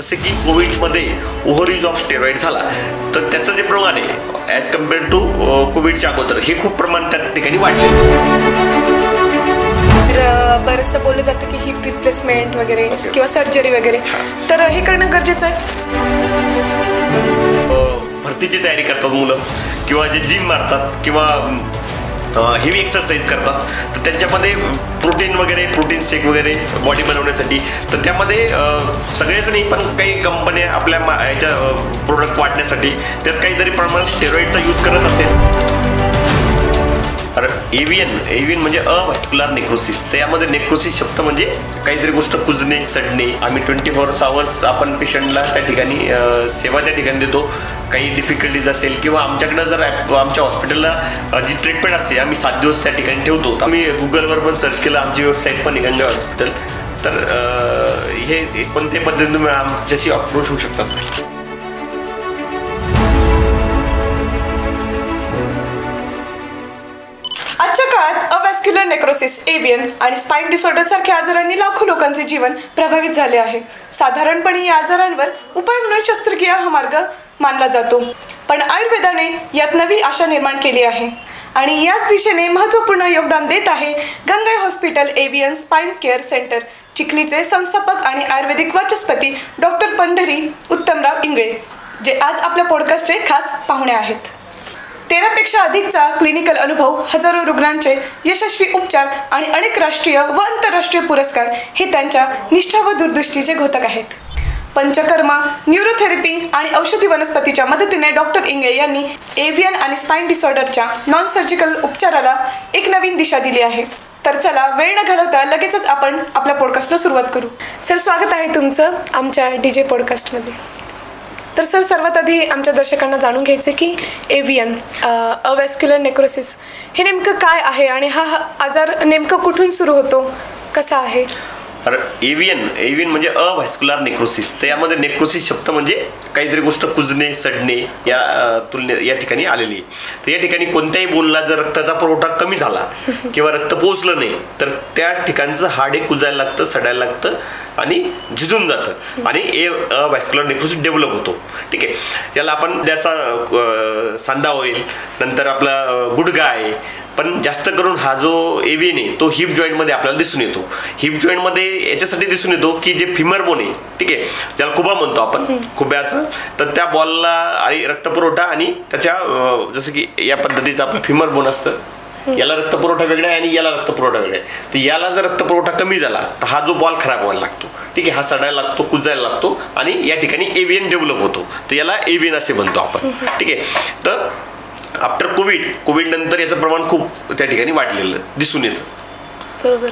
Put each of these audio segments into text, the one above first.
जसे की कोविडमध्ये ओव्हर यूज ऑफ स्टेरॉइड झाला तर त्याचं जे प्रमाण आहे ॲज कम्पेअर टू कोविडच्या अगोदर हे खूप प्रमाण त्या ठिकाणी वाढले. बरंचसं बोललं जातं की हिप रिप्लेसमेंट वगैरे किंवा सर्जरी वगैरे, तर हे करणं गरजेचं आहे. भरतीची तयारी करतात मुलं किंवा जे जिम मारतात किंवा हेवी एक्सरसाइज करतात तर त्यांच्यामध्ये प्रोटीन वगैरे, प्रोटीन शेक वगैरे बॉडी बनवण्यासाठी, तर त्यामध्ये सगळेच नाही पण काही कंपन्या आपल्या याच्या प्रोडक्ट वाढण्यासाठी त्यात काहीतरी प्रमाणात स्टेरॉइडचा यूज करत असेल. तर एव्हियन म्हणजे अव्हॅस्क्युलर नेक्रोसिस. त्यामध्ये नेक्रोसिस शब्द म्हणजे काहीतरी गोष्ट कुजणे, सडणे. आम्ही 24 आवर्स आपण पेशंटला त्या ठिकाणी सेवा त्या ठिकाणी देतो. काही डिफिकल्टीज असेल किंवा आमच्याकडं जर आमच्या हॉस्पिटलला जी ट्रीटमेंट असते आम्ही 7 दिवस त्या ठिकाणी ठेवतो. आम्ही गुगलवर पण सर्च केलं, आमची वेबसाईट पण गंगा हॉस्पिटल. तर हे कोणत्याही पद्धतीने तुम्ही आमच्याशी अप्रोच होऊ शकतात. आजच्या काळात अव्हॅस्क्युलर नेक्रोसिस, एव्हियन आणि स्पाइन डिसऑर्डर सारख्या आजारांनी लाखो लोकांचे जीवन प्रभावित झाले आहे. साधारणपणे या आजारांवर उपाय म्हणून शस्त्रक्रिया हा मार्ग मानला जातो, पण आयुर्वेदाने यात नवी आशा निर्माण केली आहे आणि याच दिशेने महत्त्वपूर्ण योगदान देत आहे Ganga hospital AVN spine care centre, चिखलीचे संस्थापक आणि आयुर्वेदिक वाचस्पती डॉक्टर पंढरी उत्तमराव इंगळे, जे आज आपल्या पॉडकास्टचे खास पाहुणे आहेत. 13पेक्षा अधिकचा क्लिनिकल अनुभव, हजारो रुग्णांचे यशस्वी उपचार आणि अनेक राष्ट्रीय व आंतरराष्ट्रीय पुरस्कार हे त्यांच्या निष्ठा व दूरदृष्टीचे घोतक आहेत. पंचकर्मा, न्यूरोथेरपी आणि औषधी वनस्पतीच्या मदतीने डॉक्टर इंगळे यांनी एव्हियन आणि स्पाइन डिसऑर्डरच्या नॉन सर्जिकल उपचाराला एक नवीन दिशा दिली आहे. तर चला वेळ न घालवता लगेचच आपण आपल्या पॉडकास्टला सुरुवात करू. सर, स्वागत आहे तुमचं आमच्या DJ पॉडकास्टमध्ये. तर सर, सर्वात आधी आमच्या दर्शकांना जाणून घ्यायचं की एव्हियन अव्हॅस्क्युलर नेक्रोसिस हे नेमकं काय आहे आणि हा आजार नेमकं कुठून सुरू होतो, कसा आहे? तर एव्हियन म्हणजे अव्हॅस्क्युलर नेक्रोसिस. त्यामध्ये नेक्रोसिस शब्द म्हणजे काहीतरी गोष्ट कुजणे, सडणे या ठिकाणी आलेली आहे. तर या ठिकाणी कोणत्याही बोलला जर रक्ताचा पुरवठा कमी झाला किंवा रक्त पोहोचलं नाही तर त्या ठिकाणचं हाड हे कुजायला लागतं, सडायला लागतं आणि झिजून जातं आणि अव्हॅस्क्युलर नेक्रोसिस डेव्हलप होतो. ठीक आहे. याला आपण त्याचा सांधा होईल, नंतर आपला गुडघा आहे, पण जास्त करून हा जो एव्हियन आहे तो हिप जॉईंटमध्ये आपल्याला दिसून येतो. हिप जॉईंटमध्ये याच्यासाठी दिसून येतो की जे फिमर बोन आहे, ठीक आहे, ज्याला खुबा म्हणतो आपण, खुब्याचं, तर त्या बॉलला आणि रक्तपुरवठा आणि त्याच्या जसं की या पद्धतीचं आपलं फिमर बोन असतं, याला रक्तपुरवठा वेगळा आहे आणि याला रक्तपुरवठा वेगळा आहे. तर याला जर रक्तपुरवठा कमी झाला तर हा जो बॉल खराब व्हायला लागतो, ठीक आहे, हा सडायला लागतो, कुजायला लागतो आणि या ठिकाणी एव्हियन डेव्हलप होतो. तर याला एव्हियन असे म्हणतो आपण. ठीक आहे. तर आफ्टर कोविड नंतर याचं प्रमाण खूप त्या ठिकाणी वाढलेलं दिसून येतं. बरोबर.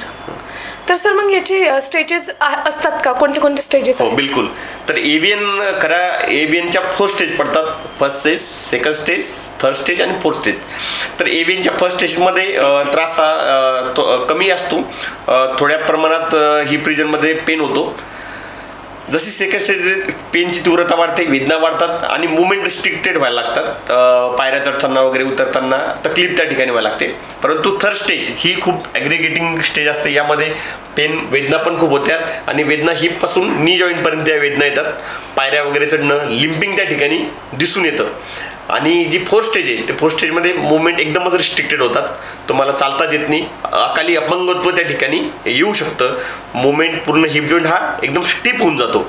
तर सर, मग याचे स्टेजेस असतात का? कोणते कोणते स्टेजेस? हो, बिलकुल. तर एव्हियनच्या 4 स्टेज पडतात. First stage, second stage, third stage आणि फोर्थ स्टेज. तर एव्हियनच्या फर्स्ट स्टेजमध्ये त्रास हा कमी असतो, थोड्या प्रमाणात हिप रिजनमध्ये पेन होतो. जशी सेकंड स्टेज पेनची तीव्रता वाढते, वेदना वाढतात आणि मुवमेंट रिस्ट्रिक्टेड व्हायला लागतात. पायऱ्या चढताना वगैरे उतरताना तकलीफ त्या ठिकाणी व्हायला लागते. परंतु थर्ड स्टेज ही खूप ॲग्रिगेटिंग स्टेज असते. यामध्ये वेदना पण खूप होत्यात आणि वेदना हिपपासून नी जॉईंटपर्यंत या वेदना येतात. पायऱ्या वगैरे चढणं, लिम्पिंग त्या ठिकाणी दिसून येतं. आणि जी फोर्थ स्टेज आहे ते फोर्थ स्टेजमध्ये मुवमेंट एकदमच रिस्ट्रिक्टेड होतात. तुम्हाला चालताच येत नाही, अकाली अपंगत्व त्या ठिकाणी येऊ शकतं. मुवमेंट पूर्ण हिप जॉईंट हा एकदम स्टिफ होऊन जातो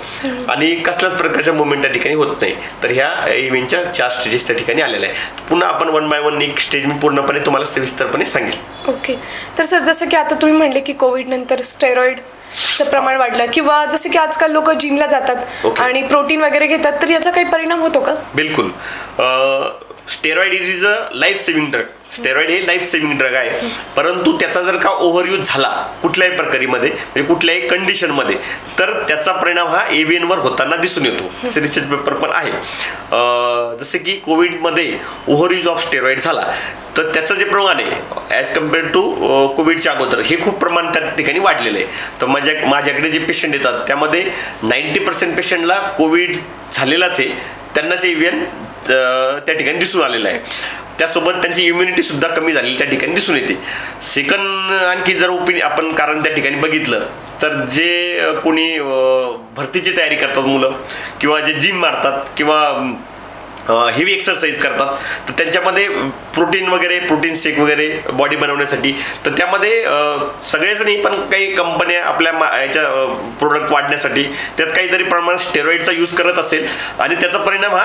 आणि कसल्याच प्रकारच्या मुवमेंट त्या ठिकाणी होत नाही. तर ह्या इव्हेंटच्या 4 स्टेजेस त्या ठिकाणी आलेल्या आहे. पुन्हा आपण 1 बाय 1 एक स्टेज मी पूर्णपणे तुम्हाला सविस्तरपणे सांगेल. ओके. तर सर, जसं की आता तुम्ही म्हणले की कोविड नंतर स्टेरॉइडचं प्रमाण वाढलं किंवा जसं की आजकाल लोक जिमला जातात आणि प्रोटीन वगैरे घेतात, तर याचा काही परिणाम होतो का? बिलकुल. Steroid is a life saving drug. Steroid हे लाईफ सेव्हिंग ड्रग आहे. परंतु त्याचा जर का ओव्हरयूज झाला कुठल्याही प्रकारीमध्ये म्हणजे कुठल्याही कंडिशनमध्ये तर त्याचा परिणाम हा एव्हियनवर होताना दिसून येतो. रिसर्च पेपर पण आहे. जसे की कोविडमध्ये ओव्हरयूज ऑफ स्टेरॉइड झाला तर त्याचं जे प्रमाण आहे ॲज कम्पेअर टू कोविडच्या अगोदर हे खूप प्रमाण त्या ठिकाणी वाढलेलं आहे. तर माझ्याकडे जे पेशंट येतात त्यामध्ये 90% पेशंटला कोविड झालेलाच आहे, त्यांनाच एव्हियन त्या ठिकाणी दिसून आलेलं आहे. त्यासोबत त्यांची इम्युनिटी सुद्धा कमी झालेली त्या ठिकाणी दिसून येते. सेकंड आणखी जर आपण कारण त्या ठिकाणी बघितलं तर जे कोणी भरतीची तयारी करतात मुलं किंवा जे जिम मारतात किंवा हेवी एक्सरसाइज करतात तर त्यांच्यामध्ये प्रोटीन शेक वगैरे बॉडी बनवण्यासाठी तर त्यामध्ये सगळेच नाही पण काही कंपन्या आपल्या याच्या प्रोडक्ट वाढण्यासाठी त्यात काहीतरी प्रमाणात स्टेरॉइडचा यूज करत असेल आणि त्याचा परिणाम हा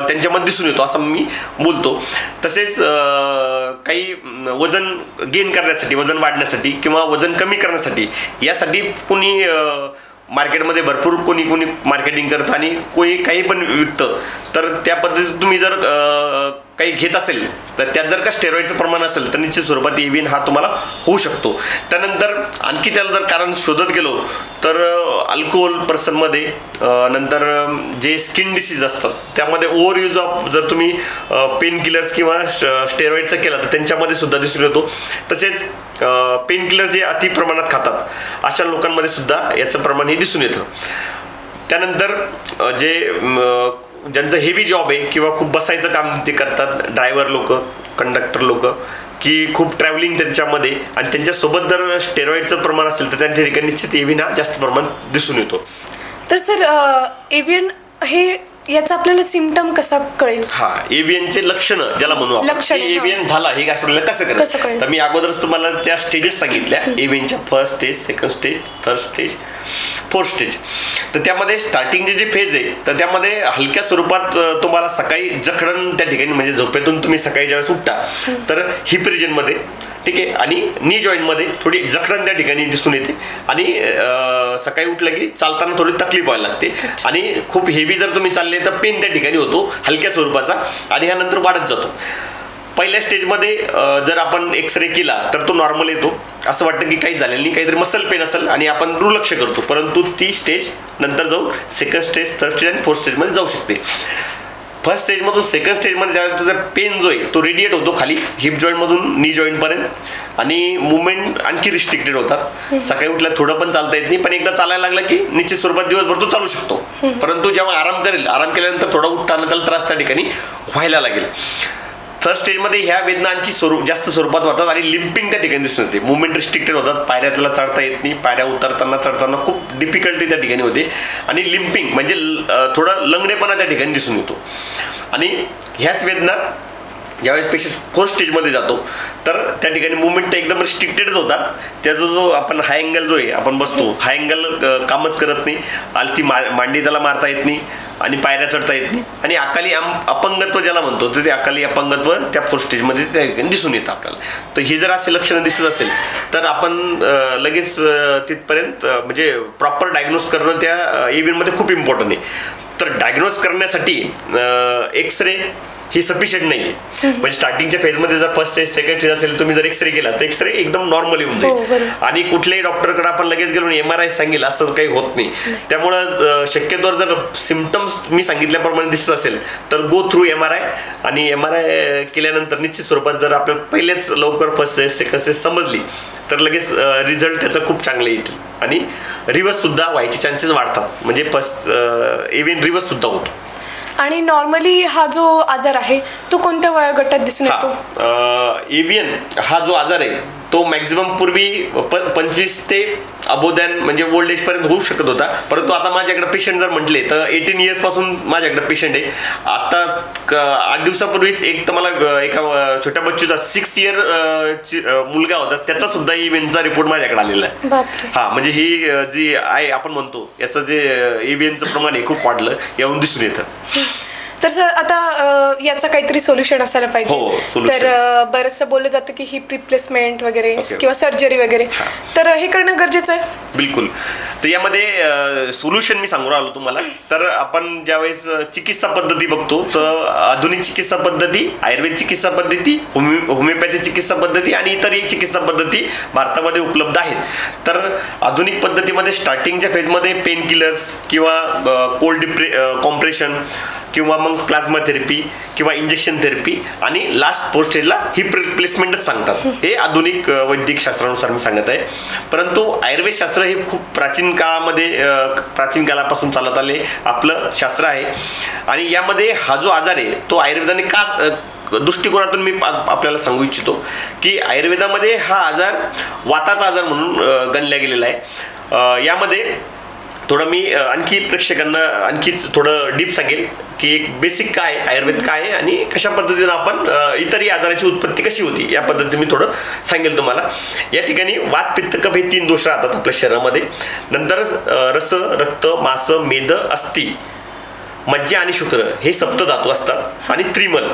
त्यांच्यामध्ये दिसून येतो असं मी बोलतो. तसेच काही वजन गेन करण्यासाठी वजन वाढण्यासाठी किंवा वजन कमी करण्यासाठी यासाठी कोणी मार्केटमध्ये भरपूर कोणी मार्केटिंग करतं आणि कोणी काही पण विकतं तर त्या पद्धतीत तुम्ही जर काही घेत असेल तर त्यात जर का स्टेरॉइडचं प्रमाण असेल तर निश्चित स्वरूपात एव्हीएन हा तुम्हाला होऊ शकतो. त्यानंतर आणखी त्याला जर कारण शोधत गेलो तर अल्कोहोल पर्सनमध्ये नंतर जे स्किन डिसीज असतात त्यामध्ये ओव्हर यूज ऑफ जर तुम्ही पेन किलर्स किंवा स्टेरॉइडचा केला तर त्यांच्यामध्ये सुद्धा दिसून येतो. तसेच पेन किलर जे अति प्रमाणात खातात अशा लोकांमध्ये सुद्धा याचं प्रमाण हे दिसून येतं. त्यानंतर जे ज्यांचं हेवी जॉब आहे किंवा खूप बसायचं काम ते करतात ड्रायव्हर लोक कंडक्टर लोक की खूप ट्रॅव्हलिंग त्यांच्यामध्ये आणि त्यांच्यासोबत जर स्टेरॉइडचं प्रमाण असेल तर त्यांच्या ठिकाणी निश्चित एव्हीएन हा जास्त प्रमाणात दिसून येतो. तर सर एव्हीएन हे याचा आपल्याला सिम्पटम कसा कळेल? हा एव्हीएनचे लक्षणं ज्याला म्हणू आपण एव्हीएन झाला हे कसं करायचं तर मी अगोदरच तुम्हाला त्या स्टेजेस सांगितल्या एव्हीएनच्या first stage second stage third stage fourth stage. तर त्यामध्ये स्टार्टिंगचे जे फेज आहे तर त्यामध्ये हलक्या स्वरूपात तुम्हाला सकाळी जखडण त्या ठिकाणी म्हणजे झोपेतून तुम्ही सकाळी ज्यावेळेस उठता तर हिप रिजनमध्ये ठीक आहे आणि नी जॉईंटमध्ये थोडी जखडण त्या ठिकाणी दिसून येते आणि सकाळी उठलं की चालताना थोडी तकलीफ व्हायला लागते आणि खूप हेवी जर तुम्ही चालले तर पेन त्या ठिकाणी होतो हलक्या स्वरूपाचा आणि ह्यानंतर वाढत जातो. पहिल्या स्टेजमध्ये जर आपण एक्सरे केला तर तो नॉर्मल येतो असं वाटतं की काही झालेलं नाही काहीतरी मसल पेन असेल आणि आपण दुर्लक्ष करतो परंतु ती स्टेज नंतर जाऊन सेकंड स्टेज थर्ड स्टेज आणि फोर्थ स्टेजमध्ये जाऊ शकते. फर्स्ट स्टेजमधून सेकंड स्टेजमध्ये ज्यावेळेस पेन जो आहे तो रेडिएट होतो खाली हिप जॉईंटमधून नी जॉईंटपर्यंत आणि मुवमेंट आणखी रिस्ट्रिक्टेड होतात. सकाळी उठल्या थोडं पण चालता येत नाही पण एकदा चालायला लागला की निश्चित स्वरूपात दिवसभर तो चालू शकतो परंतु जेव्हा आराम केल्यानंतर थोडा उठताना त्याला त्रास त्या ठिकाणी व्हायला लागेल. थर्ड स्टेजमध्ये ह्या वेदना आणखी जास्त स्वरूपात होतात आणि लिम्पिंग त्या ठिकाणी दिसून येते मुवमेंट रिस्ट्रिक्टेड होतात पायऱ्या त्याला चढता येत नाही पायऱ्या उतरताना चढताना खूप डिफिकल्टी त्या ठिकाणी होते आणि लिम्पिंग म्हणजे थोडा लंगडेपणा त्या ठिकाणी दिसून येतो. आणि ह्याच वेदना ज्यावेळेस पेशंट फोर्थ स्टेजमध्ये जातो तर त्या ठिकाणी मुवमेंट एकदम रिस्ट्रिक्टेडच होतात. त्याचा जो आपण हाय अँगल जो आहे आपण बसतो हाय अँगल कामच करत नाही आणि ती मांडी त्याला मारता येत नाही आणि पायऱ्या चढता येत नाही आणि अकाली अपंगत्व ज्याला म्हणतो तर ते अकाली अपंगत्व त्या फोर्थ स्टेजमध्ये त्या ठिकाणी दिसून येतं आपल्याला. तर ही जर असे लक्षणं दिसत असेल तर आपण लगेच तिथपर्यंत म्हणजे प्रॉपर डायग्नोज करणं त्या एव्हीएनमध्ये खूप इम्पॉर्टंट आहे. तर डायग्नोज करण्यासाठी एक्सरे ही सफिशियंट नाही आहे म्हणजे स्टार्टिंगच्या फेजमध्ये जर फर्स्ट स्टेज सेकंड स्टेज असेल तुम्ही जर एक्सरे केला तर एक्सरे एकदम नॉर्मल येऊन जाईल आणि कुठल्याही डॉक्टरकडे आपण लगेच गेलो MRI सांगेल असं काही होत नाही. त्यामुळं शक्यतोवर जर सिम्पटम्स मी सांगितल्याप्रमाणे दिसत असेल तर गो थ्रू MRI आणि MRI केल्यानंतर निश्चित स्वरूपात जर आपल्याला पहिलेच लवकर फर्स्ट स्टेज सेकंड स्टेज समजली तर लगेच रिझल्ट त्याचा खूप चांगले येतील आणि रिव्हर्स सुद्धा व्हायचे चान्सेस वाढतात म्हणजे फर्स्ट एव्हीएन रिव्हर्स सुद्धा होतो. आणि नॉर्मली हा जो आजार आहे तो कोणत्या वयोगटात दिसून येतो? एव्हीएन हा जो आजार आहे तो मॅक्झिमम पूर्वी 25 ते अबोधन म्हणजे ओल्ड एज पर्यंत होऊ शकत होता परंतु आता माझ्याकडे पेशंट जर म्हटले तर 18 इयर्स पासून माझ्याकडे पेशंट आहे. आता 8 दिवसापूर्वीच एक तर मला एका छोट्या बच्चूचा 6 इयर मुलगा होता त्याचा सुद्धा एव्हीएनचा रिपोर्ट माझ्याकडे आलेला आहे. हा म्हणजे ही जी आहे आपण म्हणतो याचं जे एव्हीएनचं प्रमाण आहे खूप वाढलं यावरून दिसून येतं. तर सर आता याचं काहीतरी सोल्युशन असायला पाहिजे. तर बरंचसं बोललं जातं की हिप रिप्लेसमेंट वगैरे किंवा सर्जरी वगैरे तर हे करणं गरजेचं आहे. बिलकुल. तर यामध्ये सोल्युशन मी सांगू राहिलो तुम्हाला. तर आपण ज्यावेळेस चिकित्सा पद्धती बघतो तर आधुनिक चिकित्सा पद्धती आयुर्वेद चिकित्सा पद्धती होमिओपॅथी चिकित्सा पद्धती आणि इतरही चिकित्सा पद्धती भारतामध्ये उपलब्ध आहेत. तर आधुनिक पद्धतीमध्ये स्टार्टिंगच्या फेजमध्ये पेन किलर्स किंवा कोल्ड कॉम्प्रेशन किंवा मग प्लाझ्मा थेरपी किंवा इंजेक्शन थेरपी आणि लास्ट फोर्थ स्टेजला हिप रिप्लेसमेंटच सांगतात. हे आधुनिक वैद्यक शास्त्रानुसार मी सांगत आहे. परंतु आयुर्वेद शास्त्र हे खूप प्राचीन काळापासून चालत आले आपलं शास्त्र आहे आणि यामध्ये हा जो आजार आहे तो आयुर्वेदाने का दृष्टिकोनातून मी आपल्याला सांगू इच्छितो की आयुर्वेदामध्ये हा आजार वाताचा आजार म्हणून गणला गेलेला आहे. यामध्ये थोडं मी आणखी प्रेक्षकांना आणखी थोडं डीप सांगेल की एक बेसिक काय आयुर्वेद काय आहे आणि कशा पद्धतीनं आपण इतरही आजाराची उत्पत्ती कशी होती या पद्धतीने मी थोडं सांगेल तुम्हाला. या ठिकाणी वात पित्त कफ हे 3 दोष राहतात आपल्या शरीरामध्ये. नंतर रस रक्त मांस मेद अस्थी मज्जा आणि शुक्र हे सप्तधातू असतात आणि त्रिमल.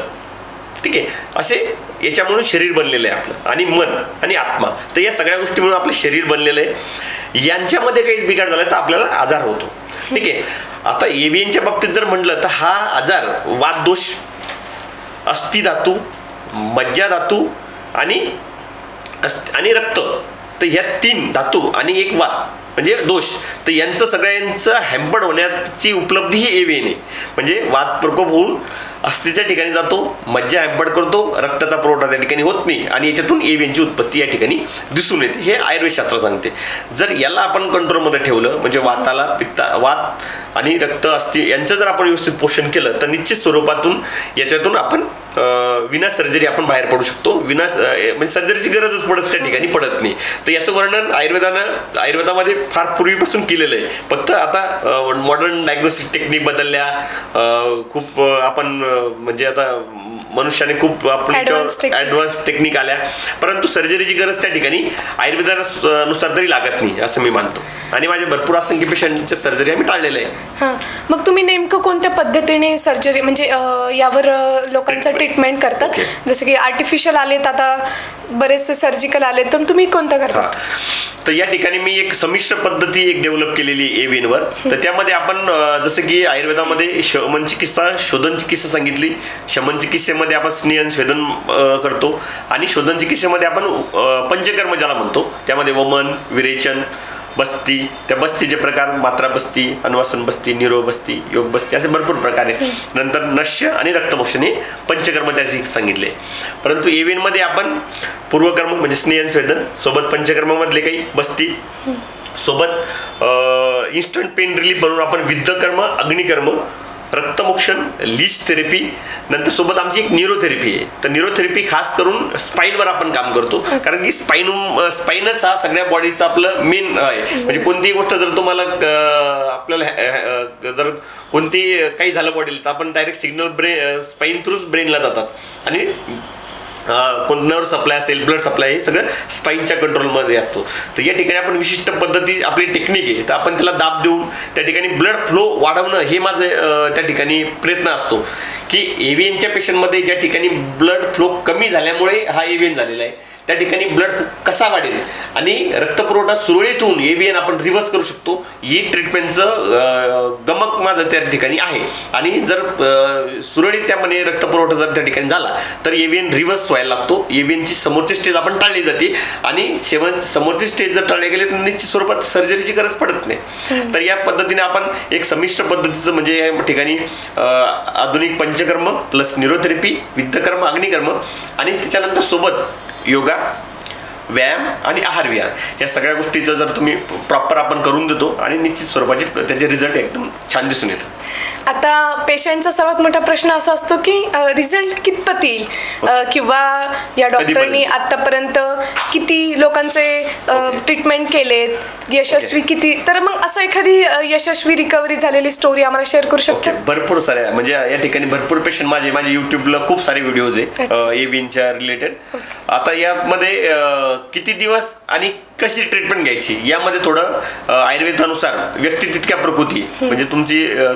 ठीक आहे, असे याच्यामुळे शरीर बनलेलं आहे आपलं आणि मन आणि आत्मा. तर या सगळ्या गोष्टी म्हणून आपलं शरीर बनलेलं आहे. यांच्यामध्ये काही बिघाड झाला तर आपल्याला आजार होतो. ठीक आहे, आता एव्हीएनच्या बाबतीत जर म्हटलं तर हा आजार वात दोष अस्थि धातू मज्जा धातू आणि रक्त तर ह्या 3 धातू आणि एक वात म्हणजे दोष तर यांचं सगळ्यांचं हॅम्पर्ड होण्याची उपलब्धी ही एव्हीएन आहे. म्हणजे वात प्रकोप होऊन अस्थिच्या ठिकाणी जातो, मज्जा हॅम्पर्ड करतो, रक्ताचा पुरवठा त्या ठिकाणी होत नाही आणि याच्यातून एव्हीएनची उत्पत्ती या ठिकाणी दिसून येते. हे आयुर्वेदशास्त्र सांगते. जर याला आपण कंट्रोलमध्ये ठेवलं म्हणजे वाताला वात आणि रक्त अस्थि यांचं जर आपण व्यवस्थित पोषण केलं तर निश्चित स्वरूपातून याच्यातून आपण विना सर्जरी आपण बाहेर पडू शकतो. म्हणजे सर्जरीची गरजच त्या ठिकाणी पडत नाही. तर याचं वर्णन आयुर्वेदामध्ये फार पूर्वीपासून केलेलं आहे. फक्त आता मॉडर्न डायग्नोस्टिक टेक्निक बदलल्या, खूप आपण म्हणजे आता मनुष्याने खूप ॲडव्हान्स टेक्निक आल्या, परंतु सर्जरीची गरज त्या ठिकाणी आयुर्वेदानुसार तरी लागत नाही असं मी मानतो. आणि माझे भरपूर असंख्य पेशंटच्या सर्जरी आम्ही टाळलेलं आहे. हां, मग तुम्ही नेमकं कोणत्या पद्धतीने सर्जरी म्हणजे यावर लोकांचं ट्रीटमेंट करतात? जसं की आर्टिफिशियल आलेत आता बरेचसे सर्जिकल आलेत, तर तुम्ही कोणतं करता? तर या ठिकाणी मी एक संमिश्र पद्धती एक डेव्हलप केलेली एव्हीएनवर. तर त्यामध्ये आपण जसं की आयुर्वेदामध्ये शमन चिकित्सा शोधन चिकित्सा सांगितली. शमन चिकित्सेमध्ये आपण स्नेहन स्वेदन करतो आणि शोधन चिकित्सेमध्ये आपण पंचकर्म ज्याला म्हणतो त्यामध्ये वमन विरेचन बस्ती, त्या बस्तीचे प्रकार मात्रा बस्ती अनुवासन बस्ती निरो बस्ती योग बस्ती असे भरपूर प्रकार आहे. नंतर नश्य आणि रक्तमोक्षण हे पंचकर्म त्याचे सांगितले. परंतु एव्हीएनमध्ये आपण पूर्वकर्म म्हणजे स्नेहन स्वेदन सोबत पंचकर्मामधले काही बस्ती सोबत इन्स्टंट पेन रिलीफ बनवून आपण विद्धकर्म अग्निकर्म रक्तमोक्षण लीच थेरपी नंतर सोबत आमची एक न्यूरोथेरपी आहे. तर न्यूरोथेरपी खास करून स्पाईनवर आपण काम करतो, कारण की स्पाईनच हा सगळ्या बॉडीचा आपलं मेन आहे. म्हणजे कोणतीही गोष्ट जर तुम्हाला आपल्याला जर कोणती काही झालं बॉडीला तर आपण डायरेक्ट सिग्नल स्पाईन थ्रूच ब्रेनला जातात आणि नर्व सप्लाय असेल ब्लड सप्लाय हे सगळं स्पाईनच्या कंट्रोलमध्ये असतो. तर या ठिकाणी आपण विशिष्ट पद्धती आपली टेक्निक आहे तर आपण त्याला दाब देऊन त्या ठिकाणी ब्लड फ्लो वाढवणं हे माझं त्या ठिकाणी प्रयत्न असतो की एव्हीएनच्या पेशंटमध्ये ज्या ठिकाणी ब्लड फ्लो कमी झाल्यामुळे हा एव्हीएन झालेला आहे त्या ठिकाणी ब्लड कसा वाढेल आणि रक्तपुरवठा सुरळीत होऊन एव्हीएन आपण रिव्हर्स करू शकतो ही ट्रीटमेंटचं गमक माझं त्या ठिकाणी आहे. आणि जर सुरळीत त्यामध्ये रक्तपुरवठा जर त्या ठिकाणी झाला तर एव्हीएन रिव्हर्स व्हायला लागतो. एव्हीएनची समोरची स्टेज आपण टाळली जाते आणि समोरची स्टेज जर टाळले गेले तर निश्चित स्वरूपात सर्जरीची गरज पडत नाही. तर या पद्धतीने आपण एक संमिश्र पद्धतीचं म्हणजे या ठिकाणी आधुनिक पंचकर्म प्लस न्यूरोथेरपी विद्धकर्म अग्निकर्म आणि त्याच्यानंतर सोबत योगा व्यायाम आणि आहार विहार या सगळ्या गोष्टीचं जर तुम्ही प्रॉपर आपण करून देतो आणि निश्चित स्वरूपाचे त्याचे रिझल्ट एकदम छान दिसून येतात. आता पेशंटचा सर्वात मोठा प्रश्न असा असतो की रिझल्ट कितपत येईल किंवा या डॉक्टरांनी आतापर्यंत किती लोकांचे ट्रीटमेंट केलेत यशस्वी किती, तर मग असं एखादी यशस्वी रिकव्हरी झालेली स्टोरी आम्हाला शेअर करू शकतो? भरपूर साऱ्या म्हणजे या ठिकाणी भरपूर पेशंट माझे युट्यूबला खूप सारे व्हिडिओज आहे एव्हीएनच्या रिलेटेड. आता यामध्ये किती दिवस आणि कशी ट्रीटमेंट घ्यायची यामध्ये थोडं आयुर्वेदानुसार व्यक्ती तितक्या प्रकृती म्हणजे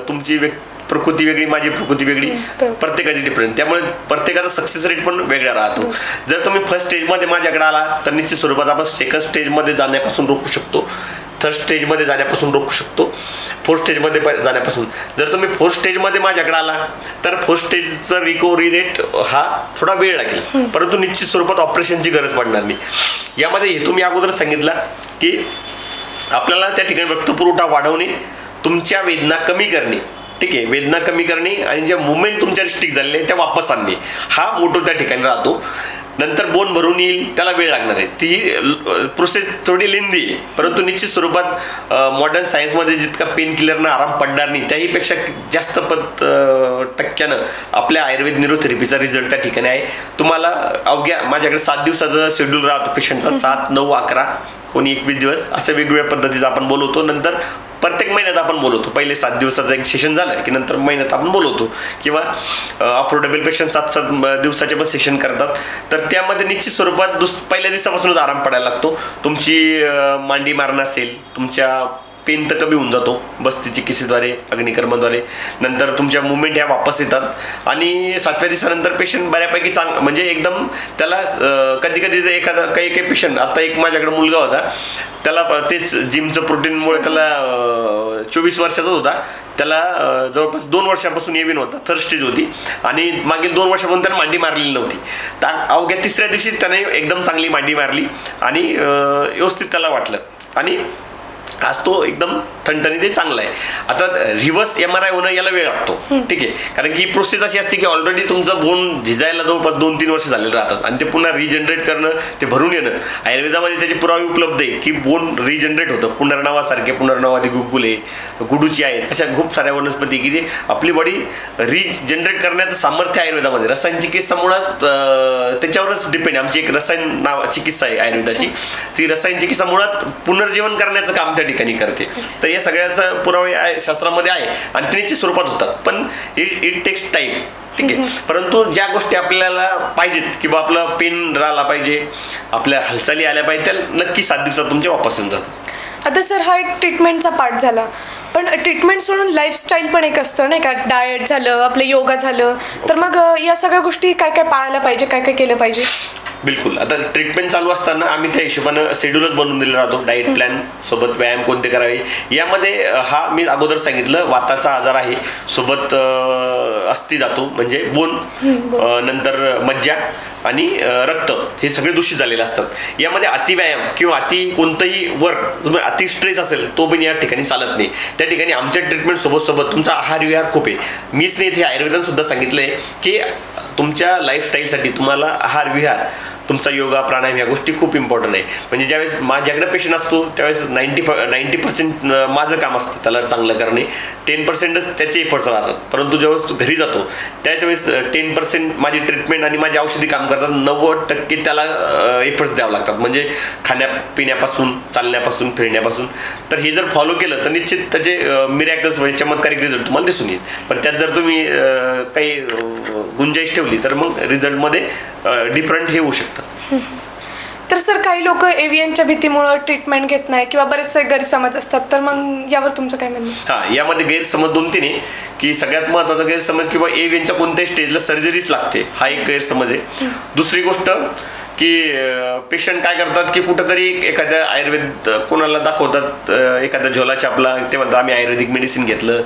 तुमची प्रकृती वेगळी माझी प्रकृती वेगळी प्रत्येकाची डिफरंट, त्यामुळे प्रत्येकाचा सक्सेस रेट पण वेगळा राहतो. जर तुम्ही फर्स्ट स्टेजमध्ये माझ्याकडे आला तर निश्चित स्वरूपात आपण सेकंड स्टेजमध्ये जाण्यापासून रोखू शकतो, थर्ड स्टेजमध्ये जाण्यापासून रोखू शकतो, फोर्थ स्टेजमध्ये जाण्यापासून. जर तुम्ही फोर्थ स्टेजमध्ये माझ्याकडे आला तर फोर्थ स्टेजचा रिकव्हरी रेट हा थोडा वेळ लागेल, परंतु निश्चित स्वरूपात ऑपरेशनची गरज पडणार नाही. यामध्ये हे तुम्ही अगोदरच सांगितलं की आपल्याला त्या ठिकाणी रक्तपुरवठा वाढवणे, तुमच्या वेदना कमी करणे, ठीक आहे, वेदना कमी करणे आणि ज्या मुवमेंट तुमच्या रिस्ट्रिक्ट झालेले त्या वापस आणणे हा मोठो त्या ठिकाणी राहतो. नंतर बोन भरून येईल, त्याला वेळ लागणार आहे. ती प्रोसेस थोडी लेंदी आहे, परंतु निश्चित स्वरूपात मॉडर्न सायन्समध्ये जितका पेन किलरना आराम पडणार नाही त्याहीपेक्षा जास्त टक्क्यानं आपल्या आयुर्वेद न्यूरोथेरपीचा रिझल्ट त्या ठिकाणी आहे. तुम्हाला अवघ्या माझ्याकडे 7 दिवसाचा शेड्यूल राहतो पेशंटचा, 7, 9, 11, कोणी 21 दिवस असं वेगवेगळ्या पद्धतीचं आपण बोलवतो. नंतर प्रत्येक महिन्यात आपण बोलवतो. पहिले 7 दिवसाचं एक सेशन झालं की नंतर महिन्यात आपण बोलवतो, किंवा अफोर्डेबल पेशंट 7 दिवसाचे पण सेशन करतात. तर त्यामध्ये निश्चित स्वरूपात पहिल्या दिवसापासूनच आराम पडायला लागतो. तुमची मांडी मारणं असेल, तुमच्या पेन तर कमी होऊन जातो बस्ती चिकित्सेद्वारे, अग्निकर्माद्वारे. नंतर तुमच्या मुवमेंट ह्या वापस येतात आणि 7व्या दिवसानंतर पेशंट बऱ्यापैकी म्हणजे एकदम त्याला कधी कधी एखादा काही पेशंट, आता एक माझ्याकडे मुलगा होता, त्याला तेच जिमचं प्रोटीनमुळे त्याला 24 वर्षाचाच होता, त्याला जवळपास 2 वर्षापासून एविन होता, थर्ड स्टेज होती आणि मागील 2 वर्षापासून त्याला मांडी मारलेली नव्हती. तर अवघ्या 3ऱ्या दिवशीच त्याने एकदम चांगली मांडी मारली आणि व्यवस्थित त्याला वाटलं आणि आज तो एकदम ठणठणीत ते चांगला आहे. आता रिव्हर्स MRI होणं याला वेळ लागतो, ठीक आहे, कारण की ही प्रोसेस अशी असते की ऑलरेडी तुमचं बोन झिजायला जवळपास 2-3 वर्ष झालेलं राहतात आणि ते पुन्हा रिजनरेट करणं, ते भरून येणं. आयुर्वेदामध्ये त्याचे पुरावे उपलब्ध आहे की बोन रिजनरेट होतं. पुनर्नवासारखे पुनर्नवादी गुगुले, गुडूची आहेत, अशा खूप साऱ्या वनस्पती की जे आपली बॉडी रिजनरेट करण्याचं सामर्थ्य आयुर्वेदामध्ये. रसायन चिकित्सा मुळात त्याच्यावरच डिपेंड. आमची एक रसायन चिकित्सा आहे आयुर्वेदाची, ती रसायन चिकित्सा मुळात पुनर्जीवन करण्याचं काम त्या ठिकाणी करते. तर या सगळ्याचा पुरावे शास्त्रामध्ये आहे आणि ते निश्चित स्वरूपात होतात, पण इट टेक्स टाइम, ठीक आहे. परंतु ज्या गोष्टी आपल्याला पाहिजेत किंवा आपलं पेन राहिला पाहिजे, आपल्या हालचाली आल्या पाहिजे, त्या नक्की 7 दिवसात तुमचे वापस येऊन जातात. आता सर हा एक ट्रीटमेंटचा पार्ट झाला, पण ट्रीटमेंट सोडून लाईफस्टाईल पण एक असतं नाही का, डाएट झालं, आपलं योगा झालं, तर मग या सगळ्या गोष्टी काय काय पाळायला पाहिजे, काय काय केलं पाहिजे? बिलकुल. आता ट्रीटमेंट चालू असताना आम्ही त्या हिशोबानं शेड्यूलच बनवून दिलेला राहतो. डाएट प्लॅन सोबत व्यायाम कोणते करावे. यामध्ये हा मी अगोदर सांगितलं वाताचा आजार आहे, सोबत अस्थि धातू म्हणजे बोन, नंतर मज्जा आणि रक्त हे सगळे दूषित झालेले असतात. यामध्ये अतिव्यायाम किंवा अति कोणतंही वर्क, तुम्ही अति स्ट्रेस असेल तो पण या ठिकाणी चालत नाही. त्या ठिकाणी आमच्या ट्रीटमेंट सोबत तुमचा आहार विहार खूप आहे. मीच नाही, इथे आयुर्वेदाने सुद्धा सांगितलं आहे की तुमच्या लाईफस्टाईलसाठी तुम्हाला आहार विहार, तुमचा योगा प्राणायाम या गोष्टी खूप इम्पॉर्टंट आहे. म्हणजे ज्यावेळेस माझ्याकडे पेशंट असतो त्यावेळेस 90% माझं काम असतं त्याला चांगलं करणे, 10%च त्याचे एफर्ट्स राहतात. परंतु ज्यावेळेस तो घरी जातो त्यावेळेस 10% माझी ट्रीटमेंट आणि माझी औषधी काम करतात, 90% त्याला एफर्ट्स द्यावं लागतात, म्हणजे खाण्यापिण्यापासून, चालण्यापासून, फिरण्यापासून. तर हे जर फॉलो केलं तर निश्चित त्याचे मिरॅकल्स म्हणजे चमत्कारिक रिझल्ट तुम्हाला दिसून येईल. पण त्यात जर तुम्ही काही गुंजाईश ठेवली तर मग रिझल्टमध्ये डिफरंट हे होऊ शकतं. तर सर काही लोक एव्हियनच्या भीतीमुळे ट्रीटमेंट घेत नाही किंवा बरेचसे गैरसमज असतात, तर मग यावर तुमचं काय म्हणणं? हां, यामध्ये गैरसमज 2-3 आहे की सगळ्यात महत्त्वाचा गैरसमज किंवा एव्हियनच्या कोणत्याही स्टेजला सर्जरीच लागते, हा एक गैरसमज आहे. दुसरी गोष्ट की पेशंट काय करतात की कुठंतरी एखाद्या आयुर्वेद कोणाला दाखवतात, एखाद्या झोला छापला, ते म्हणतात आम्ही आयुर्वेदिक मेडिसिन घेतलं,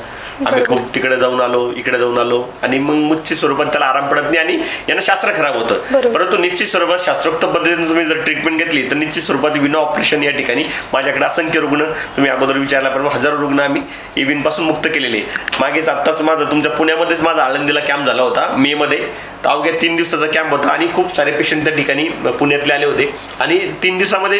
आम्ही खूप तिकडे जाऊन आलो, इकडे जाऊन आलो, आणि मग निश्चित स्वरूपात त्याला आराम पडत नाही आणि यांना शास्त्र खराब होतं. परंतु निश्चित स्वरूपात शास्त्रोक्त पद्धतीने तुम्ही जर ट्रीटमेंट घेतली तर निश्चित स्वरूपात विना ऑपरेशन या ठिकाणी माझ्याकडे असंख्य रुग्ण, तुम्ही अगोदर विचारल्याप्रमाणे हजारो रुग्ण आम्ही एव्हियनपासून मुक्त केलेले. मागेच आत्ताच माझं तुमच्या पुण्यामध्येच माझा आळंदीला कॅम्प झाला होता मेमध्ये. तर अवघ्या 3 दिवसाचा कॅम्प होता आणि खूप सारे पेशंट त्या ठिकाणी पुण्यातले आले होते आणि 3 दिवसामध्ये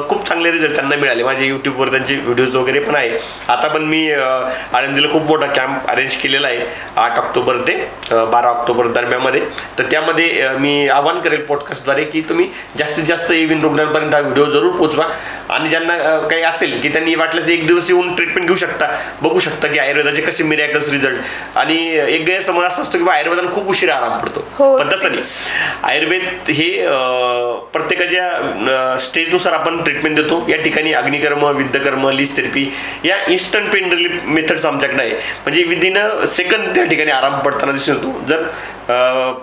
खूप चांगले रिझल्ट त्यांना मिळाले. माझ्या यूट्यूबवर त्यांचे व्हिडिओज वगैरे पण आहे. आता पण मी आळंदीला खूप मोठा कॅम्प अरेंज केलेला आहे 8 ऑक्टोबर ते 12 ऑक्टोबर दरम्यानमध्ये. तर त्यामध्ये मी आवाहन करेल पॉडकास्टद्वारे की तुम्ही जास्तीत जास्त एव्हियन रुग्णांपर्यंत हा व्हिडिओ जरूर पोहोचवा आणि ज्यांना काही असेल की त्यांनी वाटल्यास 1 दिवस येऊन ट्रीटमेंट घेऊ शकता, बघू शकता की आयुर्वेदाचे कसे मिरॅकल्स रिझल्ट. आणि एक गैरसमज असा असतो की आयुर्वेदाने खूप उशिरा आराम पडतो, पण तसं नाही. आयुर्वेद हे प्रत्येकाच्या स्टेजनुसार आपण ट्रीटमेंट देतो. या ठिकाणी अग्निकर्म, विद्यकर्म, लीज थेरपी या इन्स्टंट पेन रिलीफ मेथड्स आमच्याकडे आहे. म्हणजे विदिन सेकंड त्या ठिकाणी आराम पडताना दिसून येतो. जर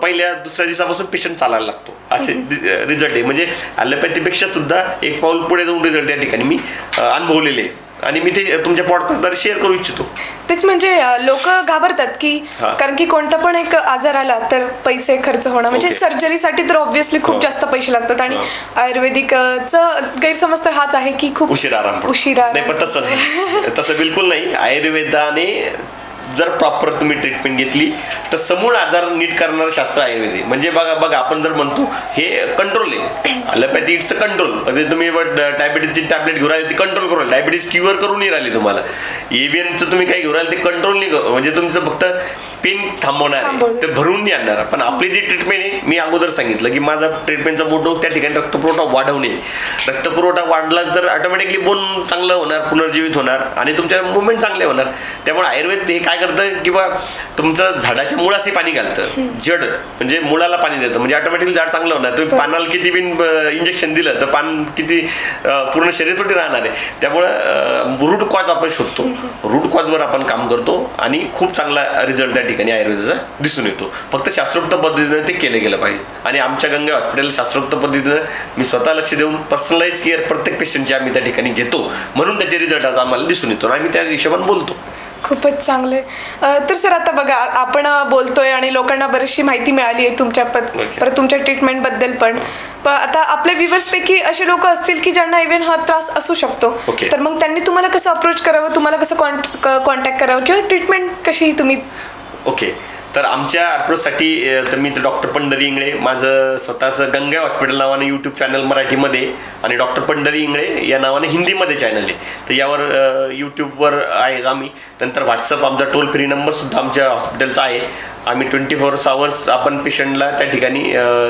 पहिल्या दुसऱ्या दिवसापासून पेशंट चालायला लागतो असे रिझल्ट आहे. म्हणजे ॲलोपॅथीपेक्षा सुद्धा एक पाऊल पुढे जाऊन रिझल्ट त्या ठिकाणी मी अनुभवलेले आणि मी ते तुमच्या पॉडकास्टद्वारे शेअर करू इच्छितो. तेच म्हणजे लोक घाबरतात की कारण की कोणता पण एक आजार आला तर पैसे खर्च होणं म्हणजे सर्जरीसाठी तर ऑब्व्हियसली खूप जास्त पैसे लागतात आणि आयुर्वेदिकचं गैरसमज तर हाच आहे की खूप उशिरा नाही, पण तसं नाही, तसं बिलकुल नाही. आयुर्वेदाने जर प्रॉपर तुम्ही ट्रीटमेंट घेतली तर समूळ आजार नीट करणारं शास्त्र आयुर्वेदिक. म्हणजे बघा आपण जर म्हणतो हे कंट्रोल आहे, ॲलोपॅथी इट्स कंट्रोल. म्हणजे तुम्ही डायबिटीजची टॅबलेट घेऊन राहिले ती कंट्रोल करून राहिली, डायबिटीज क्युअर करून नाही राहिली तुम्हाला. एव्हीएनचं तुम्ही काही घेऊन राहिले ते कंट्रोल नाही म्हणजे तुमचं फक्त पेन थांबवणार आहे, ते भरून नाही आणणार. पण आपली जी ट्रीटमेंट आहे, मी अगोदर सांगितलं की माझा ट्रीटमेंटचा मोठो त्या ठिकाणी रक्तपुरवठा वाढवणे. रक्तपुरवठा वाढला तर ऑटोमॅटिकली बोन चांगलं होणार, पुनर्जीवित होणार आणि तुमच्या मुवमेंट चांगले होणार. त्यामुळे आयुर्वेद हे काय करतं किंवा तुमचं झाडाच्या मुळाशी पाणी घालतं, जड म्हणजे मुळाला पाणी देतं, म्हणजे ऑटोमॅटिकली झाड चांगलं होणार. तुम्ही पानाला किती बिन इंजेक्शन दिलं तर पान किती पूर्ण शरीर थोडी राहणार आहे. त्यामुळं रूट कॉज आपण शोधतो, रूट कॉजवर आपण काम करतो आणि खूप चांगला रिझल्ट त्या ठिकाणी आयुर्वेदाचा दिसून येतो. फक्त शास्त्रोक्त पद्धतीने ते केलं गेलं पाहिजे. आणि आमच्या गंगा हॉस्पिटल शास्त्रोक्त पद्धतीनं मी स्वतः लक्ष देऊन पर्सनलाइज केअर प्रत्येक पेशंटची आम्ही त्या ठिकाणी घेतो, म्हणून त्याचे रिझल्ट आज आम्हाला दिसून येतो आणि आम्ही त्या हिशोबाने बोलतो. खूपच चांगले. तर सर आता बघा आपण बोलतोय आणि लोकांना बरीचशी माहिती मिळाली आहे तुमच्या परत तुमच्या ट्रीटमेंटबद्दल पण आता आपल्या व्ह्युअर्सपैकी असे लोक असतील की ज्यांना इव्हन हा त्रास असू शकतो, तर मग त्यांनी तुम्हाला कसं अप्रोच करावं, तुम्हाला कसं कॉन्टॅक्ट करावं किंवा ट्रीटमेंट कशी तुम्ही? तर आमच्या अप्रोचसाठी तर मी डॉक्टर पंढरी इंगळे, माझं स्वतःचं गंगा हॉस्पिटल नावाने यूट्यूब चॅनल मराठीमध्ये आणि डॉक्टर पंढरी इंगळे या नावाने हिंदीमध्ये चॅनल आहे. तर यावर यूट्यूबवर आहे आम्ही. नंतर व्हॉट्सअप आमचा टोल फ्री नंबरसुद्धा आमच्या हॉस्पिटलचा आहे. आम्ही 24 आवर्स आपण पेशंटला त्या ठिकाणी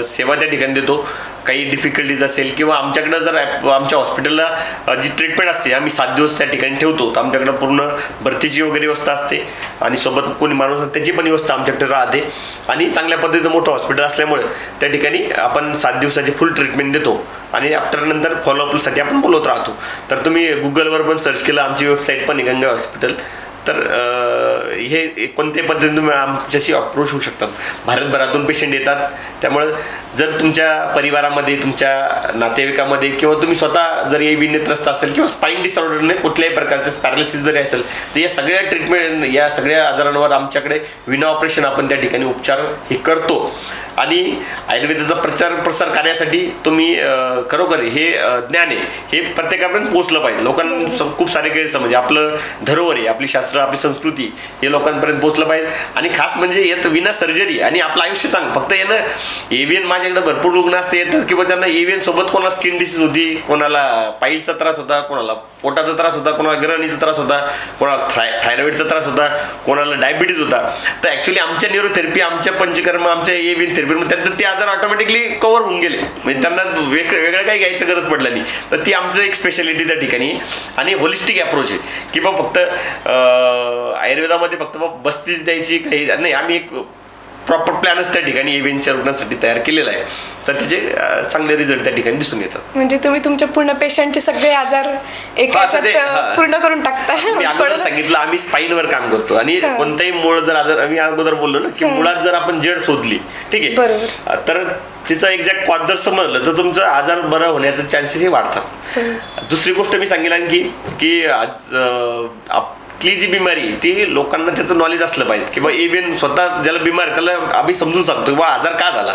सेवा त्या ठिकाणी देतो. काही डिफिकल्टीज असेल किंवा आमच्याकडं जर आमच्या हॉस्पिटलला जी ट्रीटमेंट असते आम्ही 7 दिवस त्या ठिकाणी ठेवतो, तर आमच्याकडं पूर्ण भरतीची वगैरे व्यवस्था असते आणि सोबत कोणी माणूस असते त्याची पण व्यवस्था आमच्याकडे राहते. आणि चांगल्या पद्धतीचं मोठं हॉस्पिटल असल्यामुळे त्या ठिकाणी आपण 7 दिवसाची फुल ट्रीटमेंट देतो आणि आफ्टर नंतर फॉलोअपसाठी आपण बोलवत राहतो. तर तुम्ही गुगलवर पण सर्च केलं, आमची वेबसाईट पण आहे गंगा हॉस्पिटल. तर हे कोणत्याही पद्धतीने तुम्ही आमच्याशी अप्रोच होऊ शकतात. भारतभरातून पेशंट येतात. त्यामुळं जर तुमच्या परिवारामध्ये, तुमच्या नातेवाईकामध्ये किंवा तुम्ही स्वतः जर एव्हीने त्रस्त असेल किंवा स्पाईन डिसऑर्डरने कुठल्याही प्रकारचं पॅरालिसिस जरी असेल तर या सगळ्या ट्रीटमेंट, या सगळ्या आजारांवर आमच्याकडे विना ऑपरेशन आपण त्या ठिकाणी उपचार हे करतो. आणि आयुर्वेदाचा प्रसार करण्यासाठी तुम्ही खरोखर हे ज्ञान आहे हे प्रत्येकापर्यंत पोहोचलं पाहिजे. लोकांना खूप सारे गैरसमज, आपलं धरोहर आहे, आपली शास्त्र, आपली संस्कृती हे लोकांपर्यंत पोहोचलं पाहिजे. आणि खास म्हणजे यात विना सर्जरी आणि आपलं आयुष्य चांगलं. फक्त यानं एव्हीएन, माझ्याकडे भरपूर रुग्ण असते येतात किंवा त्यांना एव्हीएन सोबत कोणाला स्किन डिसीज होती, कोणाला पाईलचा त्रास होता, कोणाला पोटाचा त्रास होता, कोणाला ग्रहणीचा त्रास होता, कोणाला थायरॉइडचा त्रास होता, कोणाला डायबिटीज होता. तर ॲक्च्युली आमच्या न्यूरोथेरपी, आमच्या पंचकर्म, आमच्या एव्हीएन थेरपी त्यांचं ते आजार ऑटोमॅटिकली कव्हर होऊन गेले. म्हणजे त्यांना वेगळं काही घ्यायचं गरज पडलं नाही. तर ती आमचं एक स्पेशालिटी त्या ठिकाणी. आणि होलिस्टिक अप्रोच आहे की बा फक्त आयुर्वेदामध्ये फक्त बस्तीच द्यायची काही नाही. आम्ही एक प्रॉपर प्लॅनच त्या ठिकाणी एव्हीएनच्या रुग्णांसाठी तयार केलेला आहे. तर त्याचे चांगले रिझल्ट त्या ठिकाणी दिसून येतात. म्हणजे तुम्ही तुमच्या पूर्ण पेशंटचे सगळे आजार एकाच्यात पूर्ण करून टाकता. मी अगोदर सांगितलं आम्ही स्पाईनवर काम करतो आणि कोणताही मूळ जर आजार, आम्ही अगोदर बोललो ना की मुळात जर आपण जड शोधली, ठीक आहे, तर तिचा एक्झॅक्ट कॉज जर समजलं तर तुमचं आजार बरं होण्याचे चान्सेसही वाढतात. दुसरी गोष्ट मी सांगेल आणखी की आज आपली जी बिमारी ती लोकांना त्याचं नॉलेज असलं पाहिजे किंवा इव्हन स्वतः ज्याला बिमार आहे त्याला आम्ही समजून सांगतो की बा आजार का झाला,